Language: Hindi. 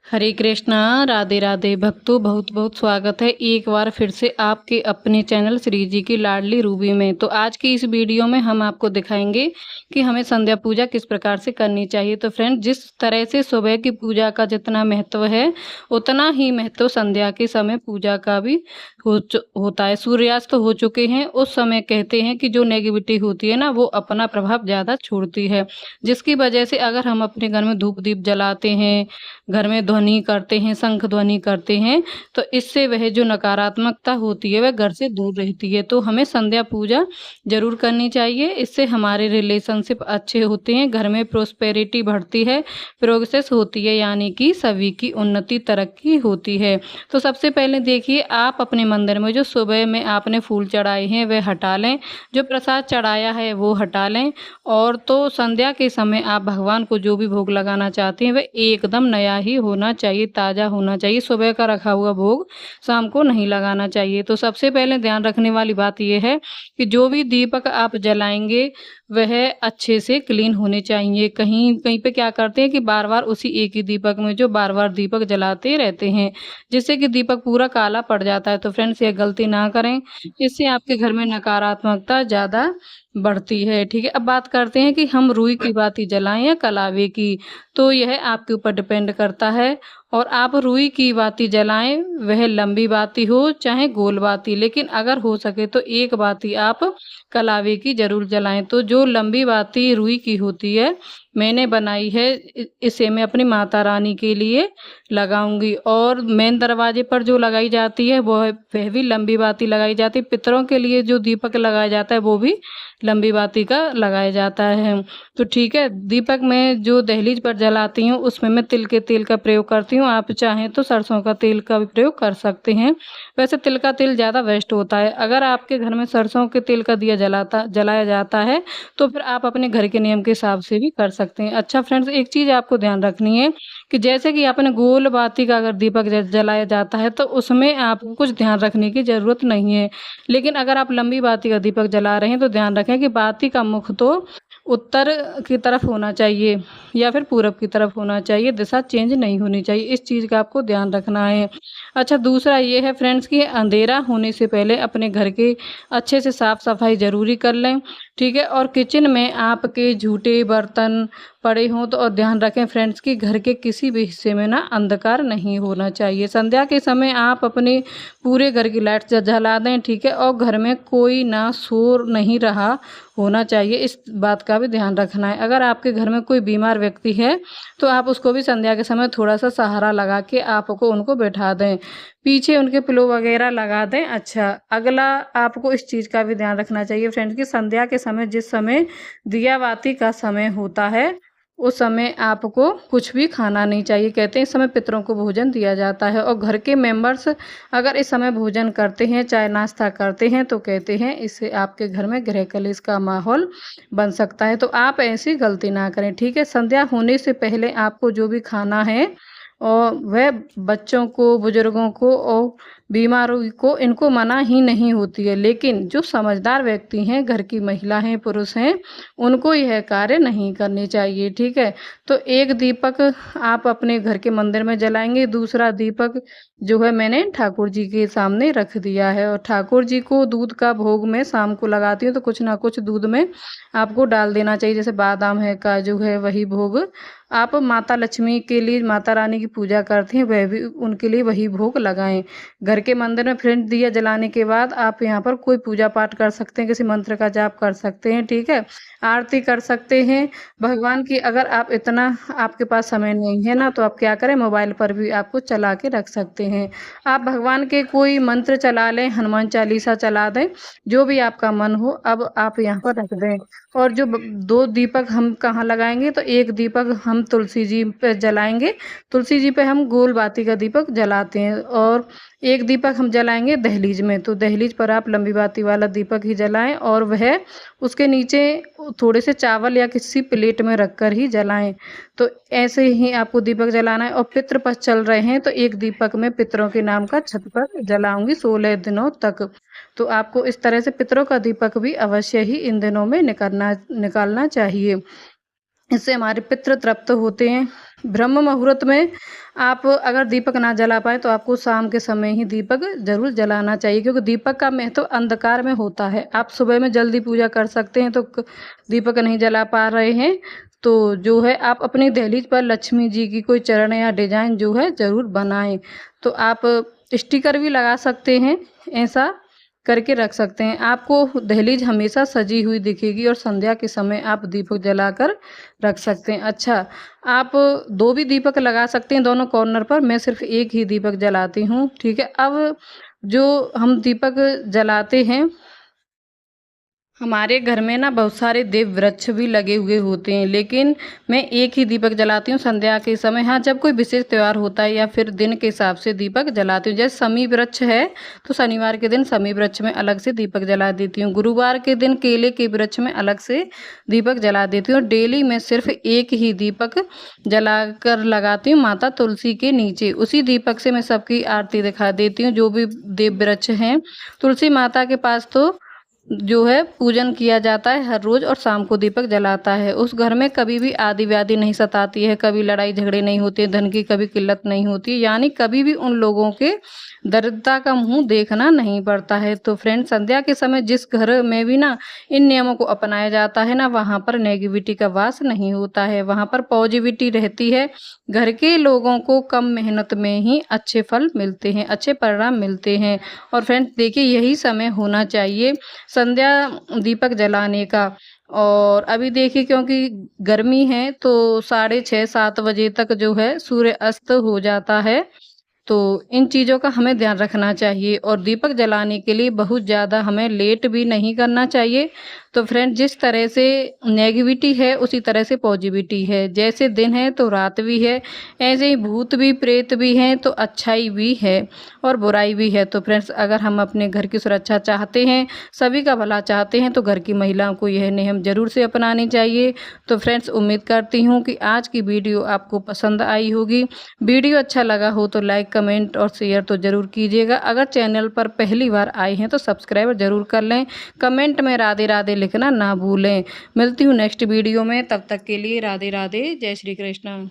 हरे कृष्णा, राधे राधे भक्तों, बहुत बहुत स्वागत है एक बार फिर से आपके अपने चैनल श्री जी की लाडली रूबी में। तो आज की इस वीडियो में हम आपको दिखाएंगे कि हमें संध्या पूजा किस प्रकार से करनी चाहिए। तो फ्रेंड, जिस तरह से सुबह की पूजा का जितना महत्व है, उतना ही महत्व संध्या के समय पूजा का भी होता है। सूर्यास्त हो चुके हैं, उस समय कहते हैं कि जो नेगेटिविटी होती है ना, वो अपना प्रभाव ज़्यादा छोड़ती है, जिसकी वजह से अगर हम अपने घर में धूप दीप जलाते हैं, घर में ध्वनि करते हैं, शंख ध्वनि करते हैं, तो इससे वह जो नकारात्मकता होती है वह घर से दूर रहती है। तो हमें संध्या पूजा ज़रूर करनी चाहिए। इससे हमारे रिलेशनशिप अच्छे होते हैं, घर में प्रोस्पेरिटी बढ़ती है, प्रोग्रेस होती है, यानी कि सभी की उन्नति तरक्की होती है। तो सबसे पहले देखिए, आप अपने मंदिर में जो सुबह में आपने फूल चढ़ाए हैं वह हटा लें, जो प्रसाद चढ़ाया है वो हटा लें। और तो संध्या के समय आप भगवान को जो भी भोग लगाना चाहते हैं वह एकदम नया ही होना चाहिए, ताज़ा होना चाहिए। सुबह का रखा हुआ भोग शाम को नहीं लगाना चाहिए। तो सबसे पहले ध्यान रखने वाली बात यह है कि जो भी दीपक आप जलाएंगे वह अच्छे से क्लीन होने चाहिए। कहीं कहीं पे क्या करते हैं कि बार बार उसी एक ही दीपक में जो बार बार दीपक जलाते रहते हैं, जिससे कि दीपक पूरा काला पड़ जाता है। तो फ्रेंड्स, ये गलती ना करें, इससे आपके घर में नकारात्मकता ज़्यादा बढ़ती है। ठीक है, अब बात करते हैं कि हम रुई की बाती जलाएं या कलावे की। तो यह आपके ऊपर डिपेंड करता है। और आप रुई की बाती जलाएं, वह लंबी बाती हो चाहे गोल बाती, लेकिन अगर हो सके तो एक बाती आप कलावे की जरूर जलाएं। तो जो लंबी बाती रुई की होती है, मैंने बनाई है, इसे मैं अपनी माता रानी के लिए लगाऊंगी। और मेन दरवाजे पर जो लगाई जाती है वह भी लंबी बाती लगाई जाती है। पितरों के लिए जो दीपक लगाया जाता है वो भी लंबी बाती का लगाया जाता है। तो ठीक है, दीपक मैं जो दहलीज पर जलाती हूँ उसमें मैं तिल के तेल का प्रयोग करती हूँ। आप चाहें तो सरसों का तेल का भी प्रयोग कर सकते हैं। वैसे तिल का तेल ज़्यादा बेस्ट होता है। अगर आपके घर में सरसों के तेल का दिया जलाया जाता है तो फिर आप अपने घर के नियम के हिसाब से भी कर सकते हैं। अच्छा फ्रेंड्स, एक चीज़ आपको ध्यान रखनी है कि जैसे कि आपने गोल बाती का अगर दीपक जलाया जाता है तो उसमें आपको कुछ ध्यान रखने की ज़रूरत नहीं है। लेकिन अगर आप लंबी बाती का दीपक जला रहे हैं तो ध्यान रखें कि बाती का मुख तो उत्तर की तरफ होना चाहिए या फिर पूरब की तरफ होना चाहिए, दिशा चेंज नहीं होनी चाहिए। इस चीज़ का आपको ध्यान रखना है। अच्छा, दूसरा ये है फ्रेंड्स कि अंधेरा होने से पहले अपने घर के अच्छे से साफ़ सफाई ज़रूरी कर लें। ठीक है, और किचन में आपके जूठे बर्तन पड़े हों तो और ध्यान रखें फ्रेंड्स कि घर के किसी भी हिस्से में ना अंधकार नहीं होना चाहिए। संध्या के समय आप अपने पूरे घर की लाइट जला दें। ठीक है, और घर में कोई ना शोर नहीं रहा होना चाहिए, इस बात का भी ध्यान रखना है। अगर आपके घर में कोई बीमार व्यक्ति है तो आप उसको भी संध्या के समय थोड़ा सा सहारा लगा के आपको उनको बैठा दें, पीछे उनके पिलो वगैरह लगा दें। अच्छा, अगला आपको इस चीज़ का भी ध्यान रखना चाहिए फ्रेंड्स कि संध्या के समय जिस समय दिया बाती का समय होता है उस समय आपको कुछ भी खाना नहीं चाहिए। कहते हैं इस समय पितरों को भोजन दिया जाता है, और घर के मेंबर्स अगर इस समय भोजन करते हैं चाहे नाश्ता करते हैं तो कहते हैं इससे आपके घर में गृह कलेश का माहौल बन सकता है। तो आप ऐसी गलती ना करें। ठीक है, संध्या होने से पहले आपको जो भी खाना है और वह बच्चों को, बुजुर्गों को और बीमारों को इनको मना ही नहीं होती है, लेकिन जो समझदार व्यक्ति हैं, घर की महिला हैं, पुरुष हैं, उनको यह कार्य नहीं करने चाहिए। ठीक है, तो एक दीपक आप अपने घर के मंदिर में जलाएंगे, दूसरा दीपक जो है मैंने ठाकुर जी के सामने रख दिया है। और ठाकुर जी को दूध का भोग मैं शाम को लगाती हूँ, तो कुछ ना कुछ दूध में आपको डाल देना चाहिए, जैसे बादाम है, काजू है, वही भोग आप माता लक्ष्मी के लिए, माता रानी की पूजा करते हैं, वह भी उनके लिए वही भोग लगाएं। घर के मंदिर में फ्रेंड दिया जलाने के बाद आप यहाँ पर कोई पूजा पाठ कर सकते हैं, किसी मंत्र का जाप कर सकते हैं। ठीक है, आरती कर सकते हैं भगवान की। अगर आप इतना आपके पास समय नहीं है ना, तो आप क्या करें, मोबाइल पर भी आपको चला के रख सकते हैं। आप भगवान के कोई मंत्र चला लें, हनुमान चालीसा चला दें, जो भी आपका मन हो अब आप यहाँ पर रख दें। और जो दो दीपक हम कहाँ लगाएंगे, तो एक दीपक हम तुलसी जी पे जलाएंगे। तुलसी जी पे हम गोल बाती का दीपक जलाते हैं, और एक दीपक हम जलाएंगे दहलीज में। तो दहलीज पर आप लंबी बाती वाला दीपक ही जलाएं, और वह उसके नीचे थोड़े से चावल या किसी प्लेट में रखकर ही जलाएं। तो ऐसे ही आपको दीपक जलाना है। और पितृ पक्ष चल रहे हैं तो एक दीपक मैं पितरों के नाम का छत पर जलाऊंगी 16 दिनों तक। तो आपको इस तरह से पितरों का दीपक भी अवश्य ही इन दिनों में निकालना चाहिए। इससे हमारे पितृ तृप्त होते हैं। ब्रह्म मुहूर्त में आप अगर दीपक ना जला पाएँ तो आपको शाम के समय ही दीपक ज़रूर जलाना चाहिए, क्योंकि दीपक का महत्व अंधकार में होता है। आप सुबह में जल्दी पूजा कर सकते हैं तो दीपक नहीं जला पा रहे हैं तो जो है आप अपनी दहलीज पर लक्ष्मी जी की कोई चरण या डिजाइन जो है ज़रूर बनाएं। तो आप स्टिकर भी लगा सकते हैं, ऐसा करके रख सकते हैं। आपको दहलीज हमेशा सजी हुई दिखेगी और संध्या के समय आप दीपक जलाकर रख सकते हैं। अच्छा, आप 2 भी दीपक लगा सकते हैं दोनों कॉर्नर पर, मैं सिर्फ़ 1 ही दीपक जलाती हूँ, ठीक है? अब जो हम दीपक जलाते हैं, हमारे घर में ना बहुत सारे देव वृक्ष भी लगे हुए होते हैं, लेकिन मैं एक ही दीपक जलाती हूँ संध्या के समय। हाँ, जब कोई विशेष त्योहार होता है या फिर दिन के हिसाब से दीपक जलाती हूँ। जैसे शमी वृक्ष है तो शनिवार के दिन शमी वृक्ष में अलग से दीपक जला देती हूँ। गुरुवार के दिन केले के वृक्ष में अलग से दीपक जला देती हूँ। डेली मैं सिर्फ एक ही दीपक जलाकर लगाती हूँ माता तुलसी के नीचे। उसी दीपक से मैं सबकी आरती दिखा देती हूँ, जो भी देव वृक्ष हैं। तुलसी माता के पास तो जो है पूजन किया जाता है हर रोज और शाम को दीपक जलाता है। उस घर में कभी भी आदि व्याधि नहीं सताती है, कभी लड़ाई झगड़े नहीं होते, धन की कभी किल्लत नहीं होती, यानी कभी भी उन लोगों के दरिद्रता का मुंह देखना नहीं पड़ता है। तो फ्रेंड, संध्या के समय जिस घर में भी ना इन नियमों को अपनाया जाता है ना, वहाँ पर नेगेटिविटी का वास नहीं होता है, वहाँ पर पॉजिटिविटी रहती है। घर के लोगों को कम मेहनत में ही अच्छे फल मिलते हैं, अच्छे परिणाम मिलते हैं। और फ्रेंड्स देखिए, यही समय होना चाहिए संध्या दीपक जलाने का। और अभी देखिए, क्योंकि गर्मी है तो 6:30-7 बजे तक जो है सूर्य अस्त हो जाता है। तो इन चीज़ों का हमें ध्यान रखना चाहिए और दीपक जलाने के लिए बहुत ज़्यादा हमें लेट भी नहीं करना चाहिए। तो फ्रेंड, जिस तरह से नेगेटिविटी है उसी तरह से पॉजिटिविटी है। जैसे दिन है तो रात भी है, ऐसे ही भूत भी प्रेत भी हैं तो अच्छाई भी है और बुराई भी है। तो फ्रेंड्स, अगर हम अपने घर की सुरक्षा चाहते हैं, सभी का भला चाहते हैं, तो घर की महिलाओं को यह नियम ज़रूर से अपनाने चाहिए। तो फ्रेंड्स, उम्मीद करती हूँ कि आज की वीडियो आपको पसंद आई होगी। वीडियो अच्छा लगा हो तो लाइक, कमेंट और शेयर तो ज़रूर कीजिएगा। अगर चैनल पर पहली बार आए हैं तो सब्सक्राइब ज़रूर कर लें। कमेंट में राधे राधे लिखना ना भूलें। मिलती हूँ नेक्स्ट वीडियो में, तब तक के लिए राधे राधे, जय श्री कृष्ण।